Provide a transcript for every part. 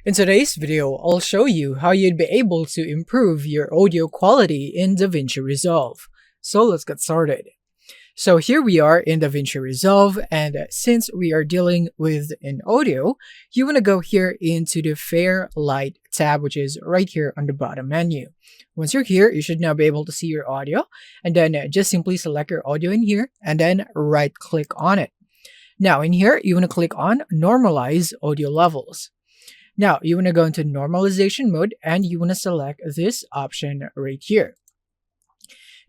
In today's video, I'll show you how you'd be able to improve your audio quality in DaVinci Resolve. So let's get started. So here we are in DaVinci Resolve, and since we are dealing with an audio, you want to go here into the Fairlight tab, which is right here on the bottom menu. Once you're here, you should now be able to see your audio, and then just simply select your audio in here and then right click on it. Now in here, you want to click on Normalize Audio Levels. Now, you want to go into normalization mode and you want to select this option right here.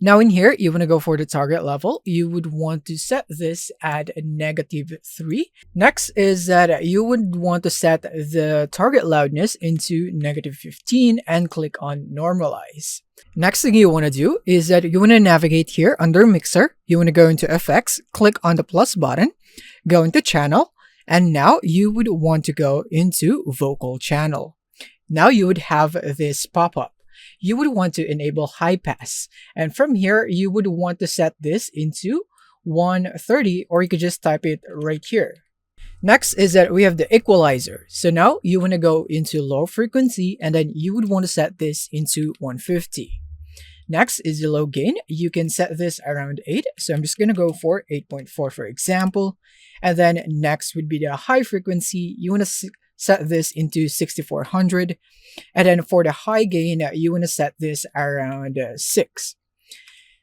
Now in here, you want to go for the target level. You would want to set this at -3. Next is that you would want to set the target loudness into -15 and click on normalize. Next thing you want to do is that you want to navigate here under mixer. You want to go into effects, click on the plus button, go into channel, and now you would want to go into vocal channel. Now you would have this pop up. You would want to enable high pass. And from here, you would want to set this into 130, or you could just type it right here. Next is that we have the equalizer. So now you want to go into low frequency and then you would want to set this into 150. Next is the low gain. You can set this around 8. So I'm just going to go for 8.4 for example. And then next would be the high frequency. You want to set this into 6400. And then for the high gain, you want to set this around 6.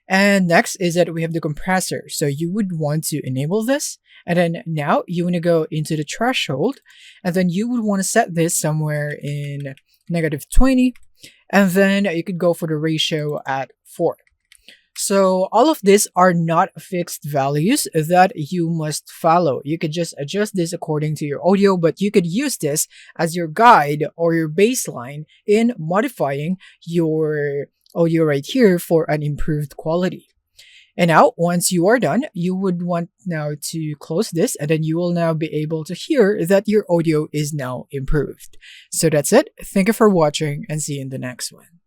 And next is that we have the compressor. So you would want to enable this. And then now you want to go into the threshold. And then you would want to set this somewhere in -20. And then you could go for the ratio at 4. So all of these are not fixed values that you must follow. You could just adjust this according to your audio, but you could use this as your guide or your baseline in modifying your audio right here for an improved quality. And now, once you are done, you would want now to close this, and then you will now be able to hear that your audio is now improved. So that's it. Thank you for watching and see you in the next one.